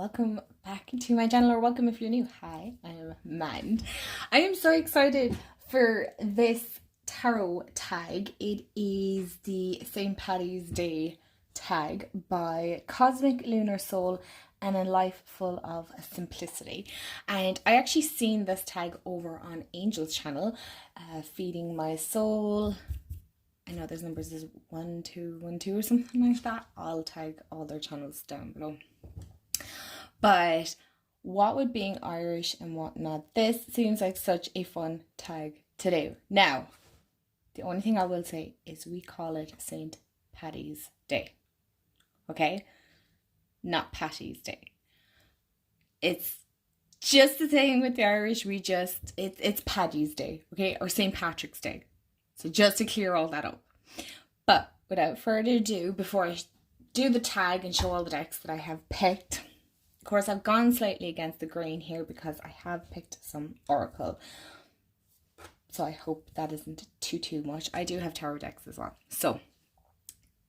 welcome back to my channel, or welcome if you're new. Hi, I am Mand. I am so excited for this tarot tag. It is the St. Paddy's Day tag by Cosmic Lunar Soul and A Life Full of Simplicity. And I actually seen this tag over on Angel's channel, Feeding My Soul. I know there's numbers is 1212 or something like that. I'll tag all their channels down below. But what with being Irish and whatnot, this seems like such a fun tag to do. Now, the only thing I will say is we call it St. Paddy's Day. Okay? Not Patty's Day. It's just the same with the Irish. It's Paddy's Day, okay? Or St. Patrick's Day. So just to clear all that up. But without further ado, before I do the tag and show all the decks that I have picked, of course I've gone slightly against the grain here because I have picked some Oracle. So I hope that isn't too much. I do have tarot decks as well. So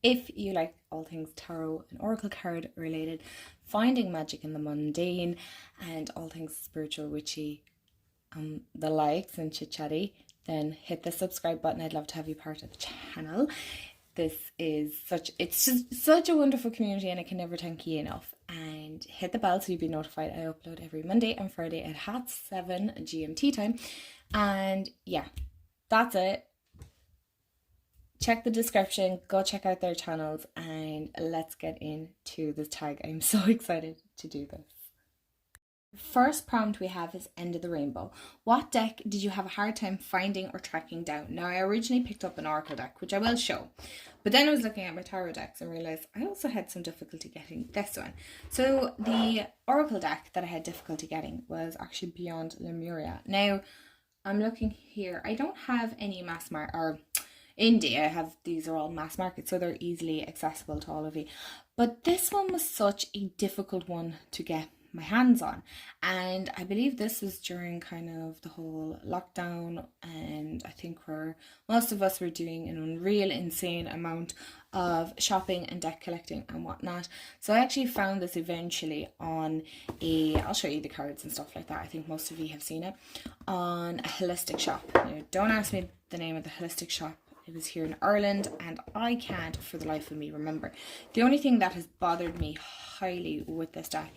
if you like all things tarot and Oracle card related, finding magic in the mundane, and all things spiritual, witchy, the likes and chit-chatty, then hit the subscribe button. I'd love to have you part of the channel. This is it's just such a wonderful community, and I can never thank you enough. And hit the bell so you'll be notified. I upload every Monday and Friday at 7 GMT time. And yeah, that's it. Check the description, go check out their channels, and let's get into this tag. I'm so excited to do this. First prompt we have is End of the Rainbow. What deck did you have a hard time finding or tracking down? Now, I originally picked up an Oracle deck, which I will show, but then I was looking at my tarot decks and realised I also had some difficulty getting this one. So the Oracle deck that I had difficulty getting was actually Beyond Lemuria. Now, I'm looking here. I don't have any mass market, or indie. I have, these are all mass market, so they're easily accessible to all of you. But this one was such a difficult one to get my hands on, and I believe this was during kind of the whole lockdown, and I think most of us were doing an unreal insane amount of shopping and deck collecting and whatnot. So I actually found this eventually on I'll show you the cards and stuff like that. I think most of you have seen it on a holistic shop. Now, don't ask me the name of the holistic shop. It was here in Ireland, and I can't for the life of me remember. The only thing that has bothered me highly with this deck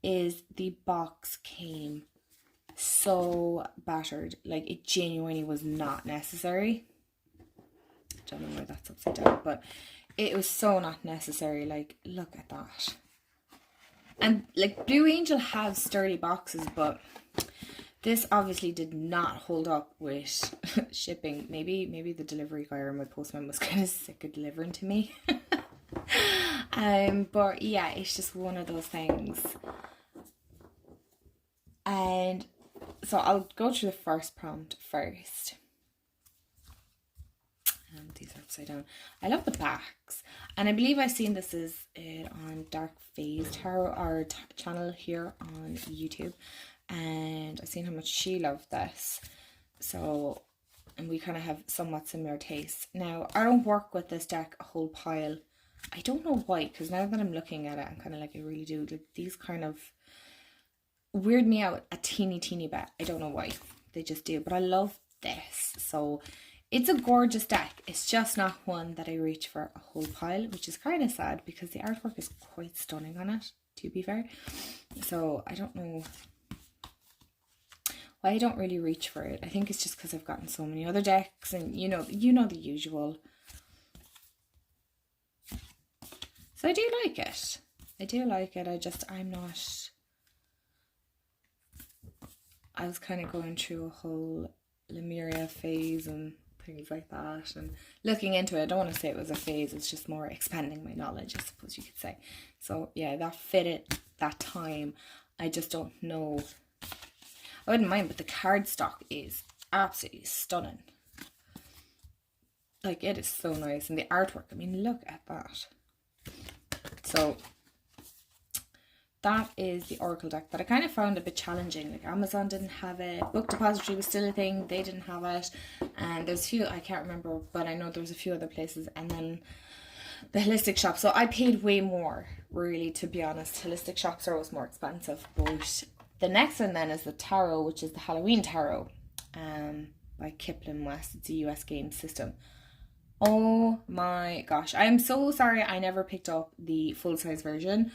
is the box came so battered. Like, it genuinely was not necessary. I don't know why that's upside down, but it was so not necessary. Like, look at that. And like, Blue Angel has sturdy boxes, but this obviously did not hold up with shipping. Maybe the delivery guy or my postman was kind of sick of delivering to me. But yeah, it's just one of those things. And so I'll go through the first prompt first. And these are upside down. I love the backs, and I believe I've seen this is on Dark Phase Tarot, our channel here on YouTube, and I've seen how much she loved this. So, and we kind of have somewhat similar tastes. Now, I don't work with this deck a whole pile. I don't know why, because now that I'm looking at it, I'm kind of like, I really do. Like, these kind of weird me out a teeny bit. I don't know why. They just do. But I love this. So it's a gorgeous deck. It's just not one that I reach for a whole pile, which is kind of sad because the artwork is quite stunning on it, to be fair. So I don't know why I don't really reach for it. I think it's just because I've gotten so many other decks, and you know the usual. So I do like it. I was kind of going through a whole Lemuria phase and things like that, and looking into it. I don't want to say it was a phase, it's just more expanding my knowledge, I suppose you could say. So yeah, that fitted that time. I just don't know. I wouldn't mind, but the card stock is absolutely stunning. Like, it is so nice, and the artwork, I mean, look at that. So that is the Oracle deck that I kind of found a bit challenging. Like, Amazon didn't have it, Book Depository was still a thing, they didn't have it, and there's a few, I can't remember, but I know there was a few other places. And then the holistic shop. So I paid way more, really, to be honest. Holistic shops are always more expensive. But the next one then is the tarot, which is the Halloween tarot, by Kipling West. It's a US game system. Oh my gosh, I'm so sorry I never picked up the full-size version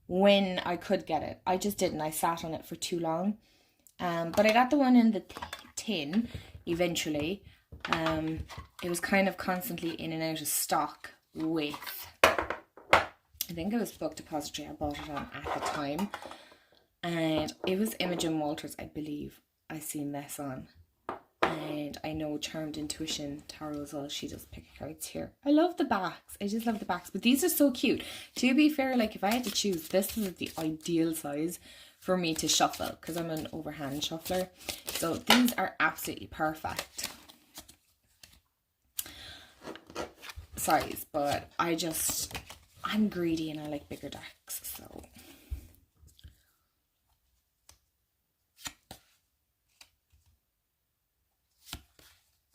when I could get it. I just didn't. I sat on it for too long. But I got the one in the tin eventually. It was kind of constantly in and out of stock with, I think it was Book Depository I bought it on at the time. And it was Imogen Walters, I believe, I seen this on. And I know Charmed Intuition Tarot as well. She does pick cards here. I love the backs. I just love the backs. But these are so cute. To be fair, like if I had to choose, this is the ideal size for me to shuffle, because I'm an overhand shuffler. So these are absolutely perfect size. But I'm greedy and I like bigger decks. So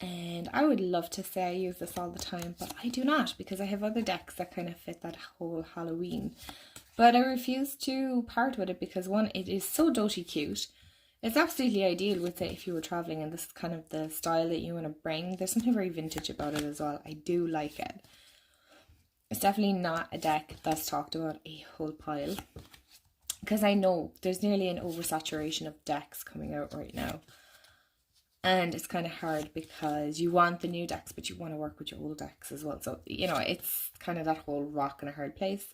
and I would love to say I use this all the time, but I do not, because I have other decks that kind of fit that whole Halloween. But I refuse to part with it because, one, it is so doty cute. It's absolutely ideal with it if you were travelling and this is kind of the style that you want to bring. There's something very vintage about it as well. I do like it. It's definitely not a deck that's talked about a whole pile, because I know there's nearly an oversaturation of decks coming out right now. And it's kind of hard because you want the new decks, but you want to work with your old decks as well. So, you know, it's kind of that whole rock and a hard place.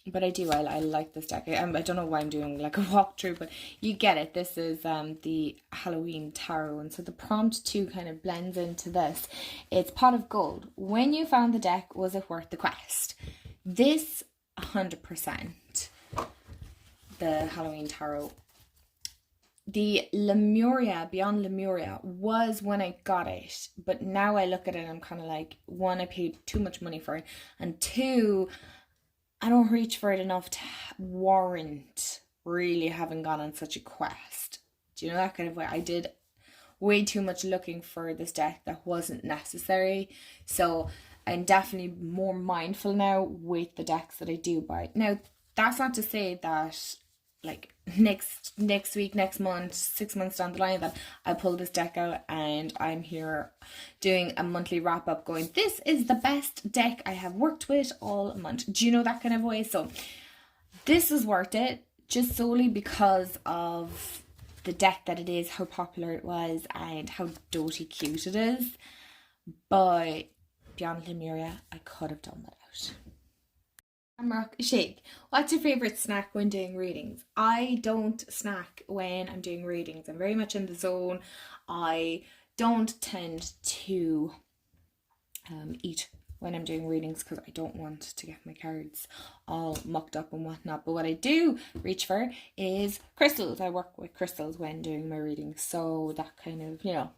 But I like this deck. I don't know why I'm doing like a walkthrough, but you get it. This is the Halloween tarot. And so the prompt too kind of blends into this. It's Pot of Gold. When you found the deck, was it worth the quest? This 100%. The Halloween tarot. The Lemuria, Beyond Lemuria, was when I got it, but now I look at it and I'm kind of like, one, I paid too much money for it, and two, I don't reach for it enough to warrant really having gone on such a quest. Do you know that kind of way? I did way too much looking for this deck that wasn't necessary, so I'm definitely more mindful now with the decks that I do buy. Now, that's not to say that like next week, next month, 6 months down the line, that I pull this deck out and I'm here doing a monthly wrap up going, this is the best deck I have worked with all month. Do you know that kind of way? So this is worth it just solely because of the deck that it is, how popular it was, and how doty cute it is. But Beyond Lemuria, I could have done without. Shamrock Shake. What's your favourite snack when doing readings? I don't snack when I'm doing readings. I'm very much in the zone. I don't tend to eat when I'm doing readings because I don't want to get my cards all mucked up and whatnot. But what I do reach for is crystals. I work with crystals when doing my readings. So that kind of, you know,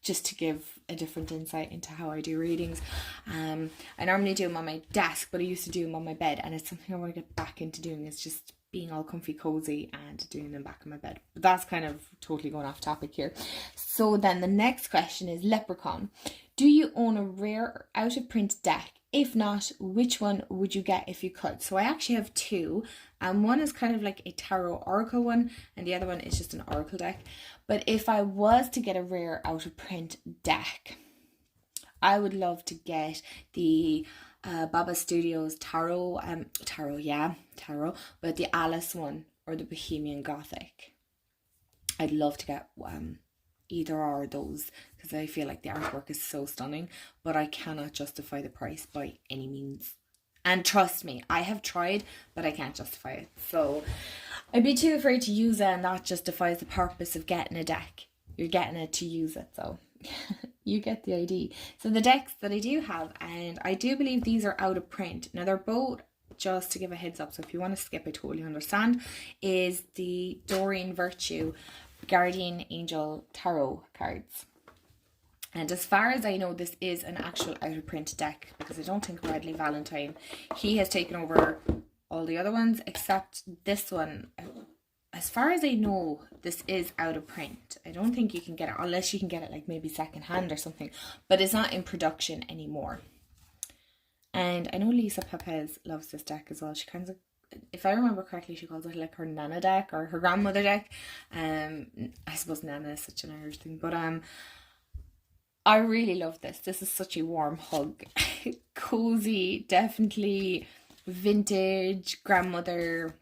just to give a different insight into how I do readings. I normally do them on my desk, but I used to do them on my bed, and it's something I want to get back into doing, is just being all comfy cozy and doing them back in my bed. But that's kind of totally going off topic here. So then the next question is Leprechaun. Do you own a rare or out of print deck? If not, which one would you get if you could? So I actually have two. One is kind of like a tarot oracle one, and the other one is just an oracle deck. But if I was to get a rare out of print deck, I would love to get the Baba Studios tarot, but the Alice one or the Bohemian Gothic. I'd love to get either or of those, because I feel like the artwork is so stunning, but I cannot justify the price by any means. And trust me, I have tried, but I can't justify it. So I'd be too afraid to use it, and that justifies the purpose of getting a deck. You're getting it to use it, so you get the idea. So the decks that I do have, and I do believe these are out of print. Now they're both, just to give a heads up, so if you want to skip, I totally understand, is the Doreen Virtue Guardian Angel Tarot cards. And as far as I know, this is an actual out of print deck, because I don't think Radley Valentine, he has taken over all the other ones except this one. as far as I know, this is out of print. I don't think you can get it, unless you can get it like maybe secondhand or something, but it's not in production anymore. And I know Lisa Pepez loves this deck as well. She kind of, if I remember correctly, she calls it like her Nana deck or her grandmother deck. I suppose Nana is such an Irish thing, but I really love this. This is such a warm hug. Cozy, definitely vintage, grandmother,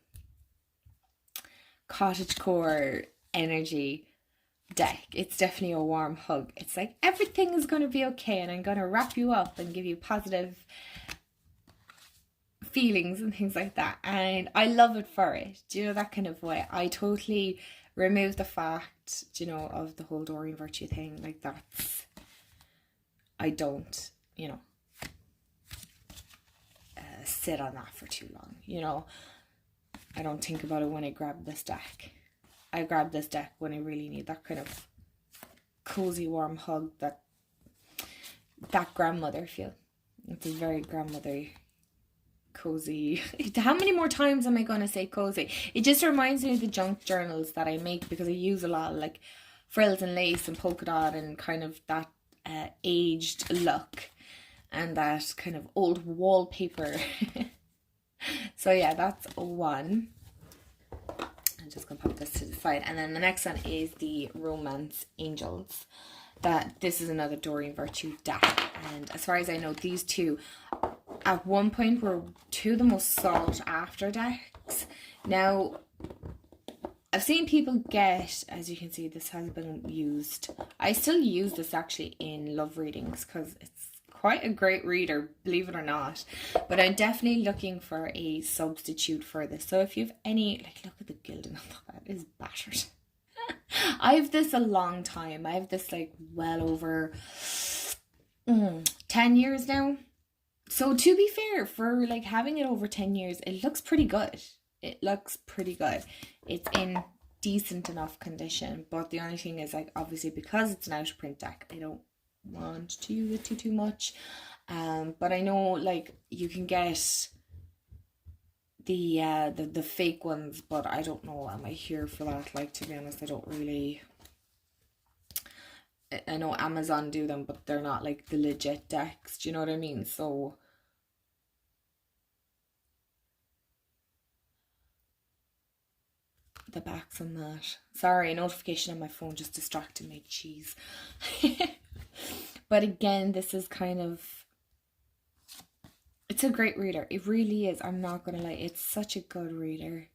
cottagecore energy deck. It's definitely a warm hug. It's like everything is going to be okay, and I'm going to wrap you up and give you positive feelings and things like that. And I love it for it. Do you know, that kind of way? I totally remove the fact, you know, of the whole Doreen Virtue thing. Like, that's, I don't, you know, sit on that for too long. You know, I don't think about it when I grab this deck. I grab this deck when I really need that kind of cozy, warm hug, that grandmother feel. It's a very grandmother, cozy. How many more times am I going to say cozy? It just reminds me of the junk journals that I make, because I use a lot of like frills and lace and polka dot and kind of that aged look and that kind of old wallpaper. So yeah, that's one. I'm just going to pop this to the side. And then the next one is the Romance Angels. This is another Doreen Virtue deck. And as far as I know, these two at one point were two of the most sought after decks. Now, I've seen people get, as you can see, this has been used. I still use this actually in love readings because it's quite a great reader, believe it or not. But I'm definitely looking for a substitute for this. So if you have any, like, look at the gilding, that is battered. I have this a long time. I have this like well over 10 years now. So to be fair, for like having it over 10 years, it looks pretty good. It looks pretty good. It's in decent enough condition. But the only thing is, like, obviously because it's an out of print deck, I don't want to use it too much. But I know, like, you can get the fake ones, but I don't know, am I here for that? Like, to be honest, I don't really. I know Amazon do them, but they're not like the legit decks. Do you know what I mean? So the backs on that. Sorry, a notification on my phone just distracted me. Jeez. But again, this is kind of, it's a great reader. It really is. I'm not gonna lie. It's such a good reader.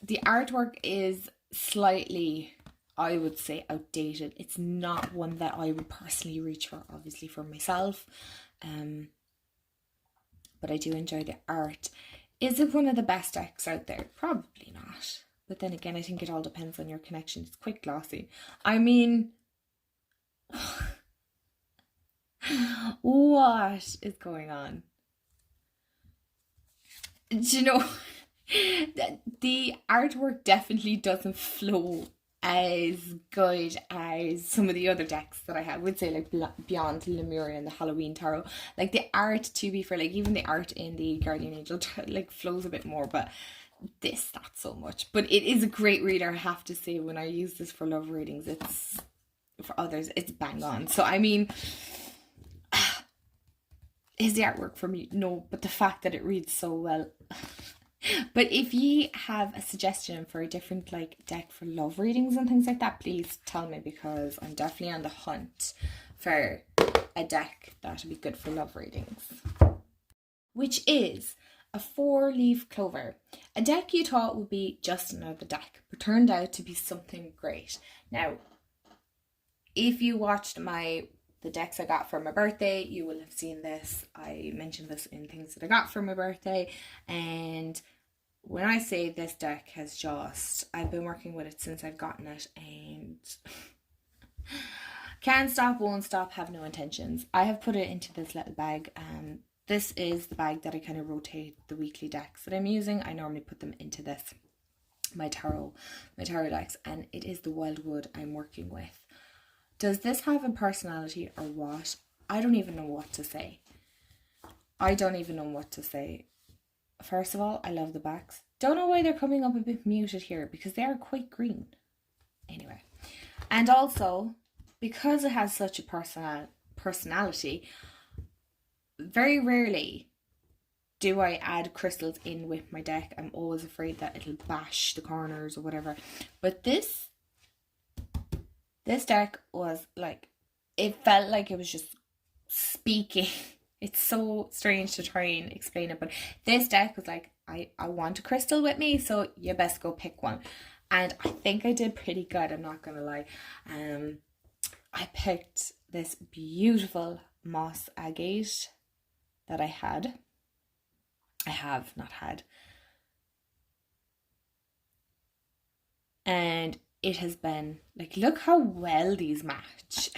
The artwork is slightly, I would say, outdated. It's not one that I would personally reach for, obviously, for myself. But I do enjoy the art. Is it one of the best decks out there? Probably not. But then again, I think it all depends on your connection. It's quite glossy. I mean, what is going on? Do you know, the artwork definitely doesn't flow as good as some of the other decks that I have. I would say, like, beyond Lemuria and the Halloween Tarot. Like, the art, to be fair, like, even the art in the Guardian Angel, like, flows a bit more, but this, not so much. But it is a great reader, I have to say. When I use this for love readings, it's, for others, it's bang on. So, I mean, is the artwork for me? No, but the fact that it reads so well. But if you have a suggestion for a different, like, deck for love readings and things like that, please tell me, because I'm definitely on the hunt for a deck that would be good for love readings. Which is a 4-leaf clover. A deck you thought would be just another deck, but turned out to be something great. Now, if you watched the decks I got for my birthday, you will have seen this. I mentioned this in things that I got for my birthday. And when I say this deck has just, I've been working with it since I've gotten it, and can't stop, won't stop, have no intentions. I have put it into this little bag. This is the bag that I kind of rotate the weekly decks that I'm using. I normally put them into this, my tarot decks, and it is the Wildwood I'm working with. Does this have a personality or what? I don't even know what to say. First of all, I love the backs. Don't know why they're coming up a bit muted here because they are quite green. Anyway. And also, because it has such a personality, very rarely do I add crystals in with my deck. I'm always afraid that it'll bash the corners or whatever. But this deck was like, it felt like it was just speaking. It's so strange to try and explain it, but this deck was like, I want a crystal with me, so you best go pick one. And I think I did pretty good, I'm not gonna lie. I picked this beautiful moss agate that I have not had. And it has been, like, look how well these match.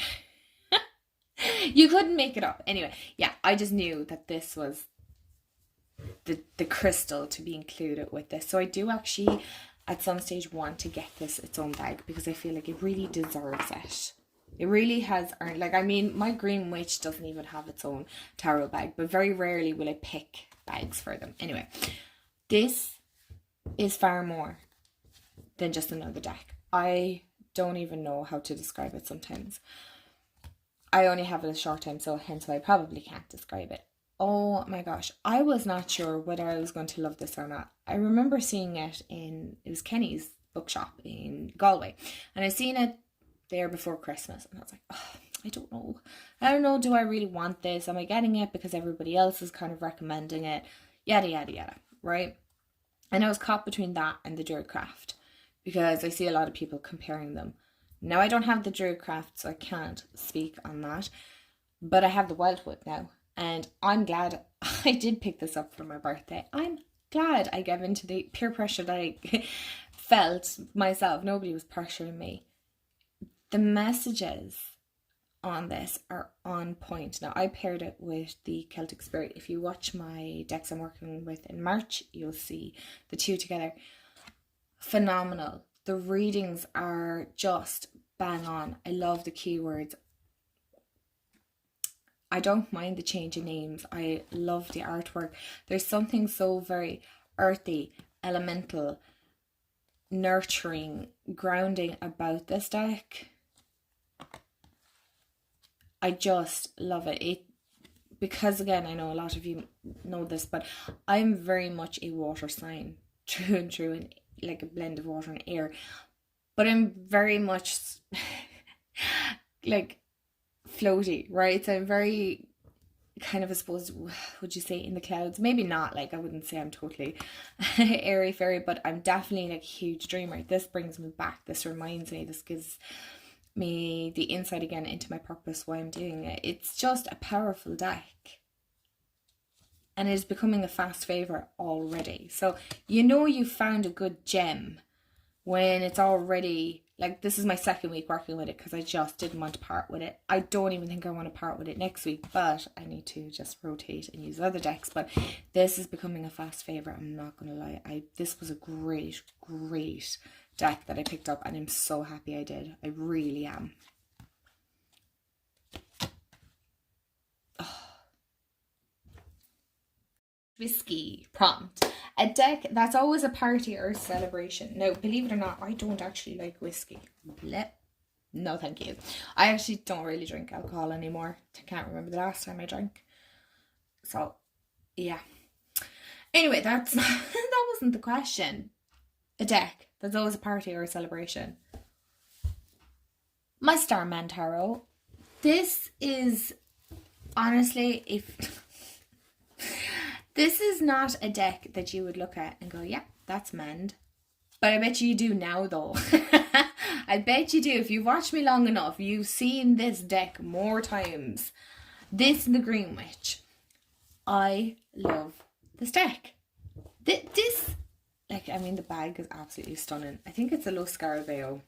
You couldn't make it up. Anyway, yeah, I just knew that this was the crystal to be included with this. So I do actually at some stage want to get this its own bag because I feel like it really deserves it. It really has earned, like, I mean, my Green Witch doesn't even have its own tarot bag, but very rarely will I pick bags for them. Anyway, this is far more than just another deck. I don't even know how to describe it sometimes. I only have it a short time, so hence why I probably can't describe it. Oh my gosh, I was not sure whether I was going to love this or not. I remember seeing it it was Kenny's bookshop in Galway, and I seen it there before Christmas, and I was like, oh, I don't know, do I really want this? Am I getting it because everybody else is kind of recommending it? Yada yada yada, right? And I was caught between that and the Druidcraft because I see a lot of people comparing them. Now I don't have the Druidcraft, so I can't speak on that, but I have the Wildwood now, and I'm glad I did pick this up for my birthday. I'm glad I gave into the peer pressure that I felt myself. Nobody was pressuring me. The messages on this are on point. Now, I paired it with the Celtic Spirit. If you watch my decks I'm working with in March, you'll see the two together. Phenomenal. The readings are just bang on. I love the keywords. I don't mind the change of names. I love the artwork. There's something so very earthy, elemental, nurturing, grounding about this deck. I just love it. Because again, I know a lot of you know this, but I'm very much a water sign, true and true, and like a blend of water and air. But I'm very much like floaty, right? So I'm very kind of, I suppose, would you say in the clouds? Maybe not, like I wouldn't say I'm totally airy fairy, but I'm definitely like a huge dreamer. This brings me back. This reminds me, this gives me the insight again into my purpose, why I'm doing it. It's just a powerful deck. And it is becoming a fast favourite already. So you know you found a good gem when it's already, like, this is my second week working with it because I just didn't want to part with it. I don't even think I want to part with it next week, but I need to just rotate and use other decks. But this is becoming a fast favourite, I'm not going to lie. This was a great deck that I picked up, and I'm so happy I did. I really am. Whiskey prompt. A deck that's always a party or a celebration. Now, believe it or not, I don't actually like whiskey. No, thank you. I actually don't really drink alcohol anymore. I can't remember the last time I drank. So, yeah. Anyway, that wasn't the question. A deck that's always a party or a celebration. My Starman Tarot. This is, honestly, this is not a deck that you would look at and go, yeah, that's Mend. But I bet you do now, though. I bet you do. If you've watched me long enough, you've seen this deck more times. This and the Green Witch. I love this deck. This, like, I mean, the bag is absolutely stunning. I think it's a Lo Scarabeo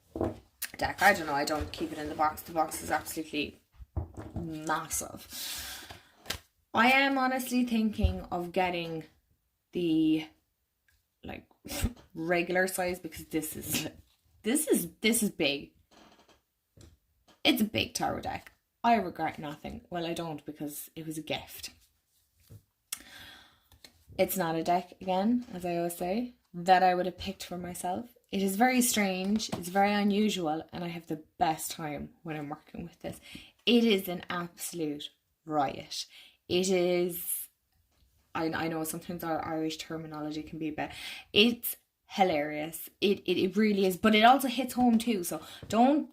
deck. I don't know. I don't keep it in the box. The box is absolutely massive. I am honestly thinking of getting the like regular size because this is big. It's a big tarot deck. I regret nothing. Well, I don't, because it was a gift. It's not a deck, again, as I always say, that I would have picked for myself. It is very strange, it's very unusual, and I have the best time when I'm working with this. It is an absolute riot. It is, I know sometimes our Irish terminology can be a bit, it's hilarious. It really is, but it also hits home too, so don't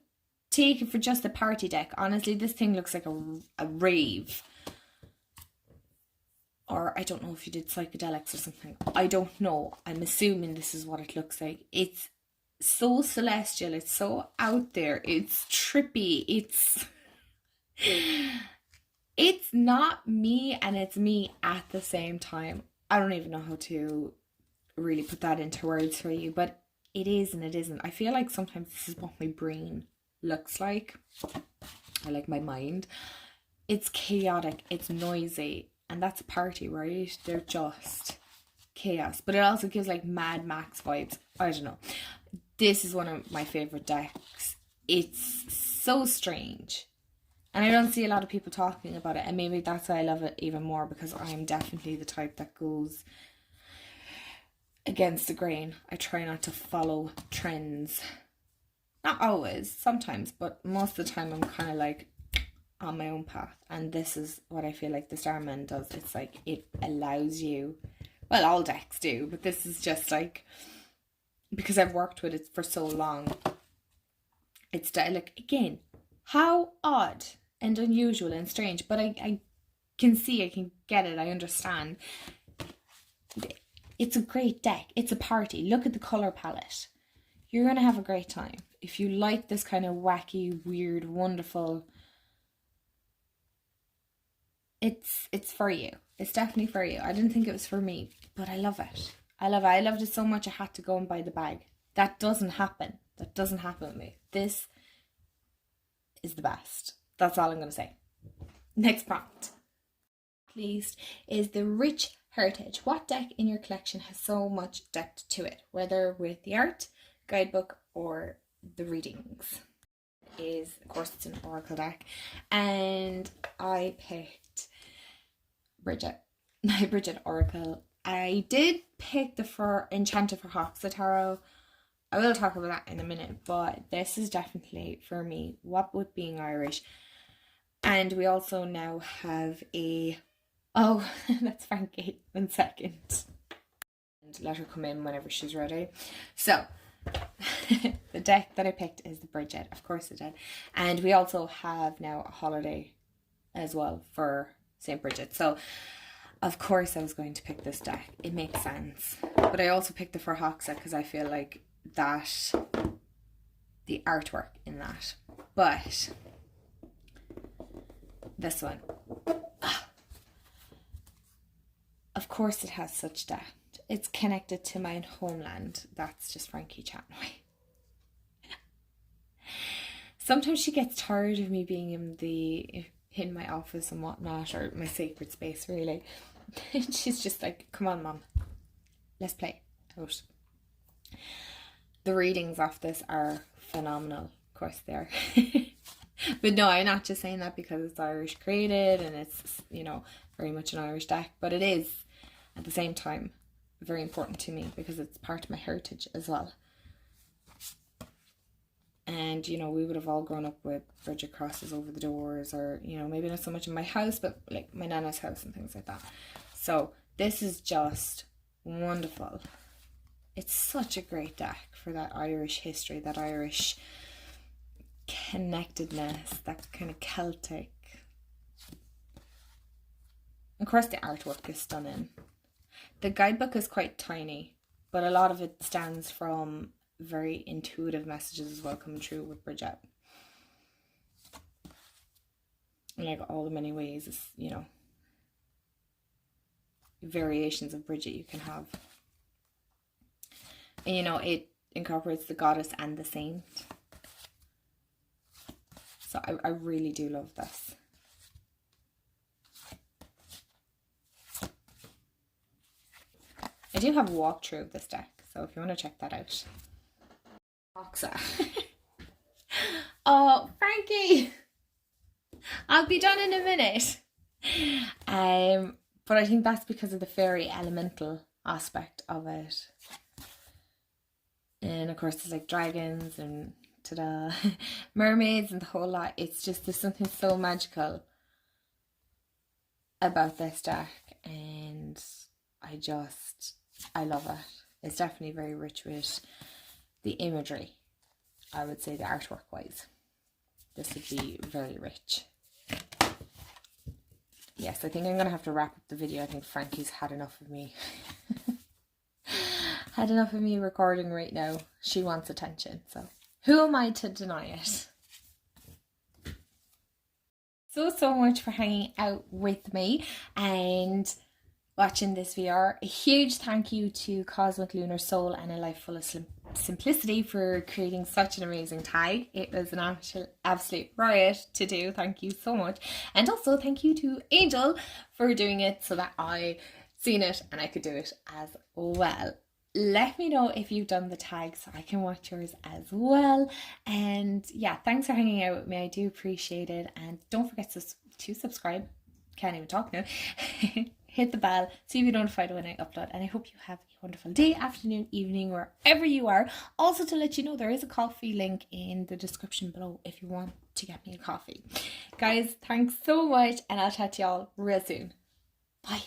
take it for just a party deck. Honestly, this thing looks like a rave. Or I don't know if you did psychedelics or something. I don't know. I'm assuming this is what it looks like. It's so celestial. It's so out there. It's trippy. It's not me, and it's me at the same time. I don't even know how to really put that into words for you, but it is and it isn't. I feel like sometimes this is what my brain looks like. I like my mind. It's chaotic. It's noisy. And that's a party, right? They're just chaos. But it also gives like Mad Max vibes. I don't know. This is one of my favourite decks. It's so strange. And I don't see a lot of people talking about it. And maybe that's why I love it even more, because I'm definitely the type that goes against the grain. I try not to follow trends. Not always, sometimes, but most of the time I'm kind of like on my own path. And this is what I feel like the Starman does. It's like it allows you, well, all decks do, but this is just like, because I've worked with it for so long, it's like, again, how odd and unusual and strange, but I can see, I can get it, I understand. It's a great deck. It's a party. Look at the colour palette. You're going to have a great time. If you like this kind of wacky, weird, wonderful, it's for you. It's definitely for you. I didn't think it was for me, but I love it. I love it. I loved it so much I had to go and buy the bag. That doesn't happen. That doesn't happen with me. This is the best. That's all I'm going to say. Next prompt, at least, is the rich heritage. What deck in your collection has so much depth to it, whether with the art, guidebook, or the readings? Is, of course, it's an oracle deck, and I picked Bridget, my Bridget Oracle. I did pick the Enchanted for Hawks, the tarot. I will talk about that in a minute, but this is definitely for me, what with being Irish. And we also now have oh, that's Frankie, 1 second. And let her come in whenever she's ready. So, the deck that I picked is the Bridget, of course I did. And we also have now a holiday as well for St. Bridget. So, of course I was going to pick this deck. It makes sense. But I also picked the For Hawks set because I feel like that, the artwork in that. But this one, of course it has such depth. It's connected to my homeland. That's just Frankie chatting away. Sometimes she gets tired of me being in my office and whatnot, or my sacred space, really. And she's just like, come on, Mom, let's play out. The readings off this are phenomenal. Of course they are. But no, I'm not just saying that because it's Irish created and it's, you know, very much an Irish deck, but it is at the same time very important to me because it's part of my heritage as well. And, you know, we would have all grown up with Bridget crosses over the doors, or, you know, maybe not so much in my house, but like my nana's house and things like that. So this is just wonderful. It's such a great deck for that Irish history, that Irish connectedness, that kind of Celtic. Of course the artwork is stunning. The guidebook is quite tiny, but a lot of it stands from very intuitive messages as well coming through with Bridget. Like all the many ways, you know, variations of Bridget you can have. And, you know, it incorporates the goddess and the saint. So I really do love this. I do have a walkthrough of this deck, so if you want to check that out. Oxa. Oh, Frankie! I'll be done in a minute. But I think that's because of the fairy elemental aspect of it. And of course there's like dragons and ta-da, mermaids and the whole lot. It's just, there's something so magical about this deck, and I love it. It's definitely very rich with the imagery. I would say the artwork wise, this would be very rich. Yes, I think I'm going to have to wrap up the video. I think Frankie's had enough of me. Had enough of me recording right now. She wants attention, so who am I to deny it? So much for hanging out with me and watching this VR. A huge thank you to Cosmic Lunar Soul and A Life Full of Simplicity for creating such an amazing tag. It was an absolute riot to do. Thank you so much. And also thank you to Angel for doing it so that I seen it and I could do it as well. Let me know if you've done the tag so I can watch yours as well. And yeah, thanks for hanging out with me. I do appreciate it. And don't forget to subscribe. Can't even talk now. Hit the bell so you'll be notified when I upload. And I hope you have a wonderful day, afternoon, evening, wherever you are. Also, to let you know, there is a coffee link in the description below if you want to get me a coffee. Guys, thanks so much, and I'll chat to y'all real soon. Bye.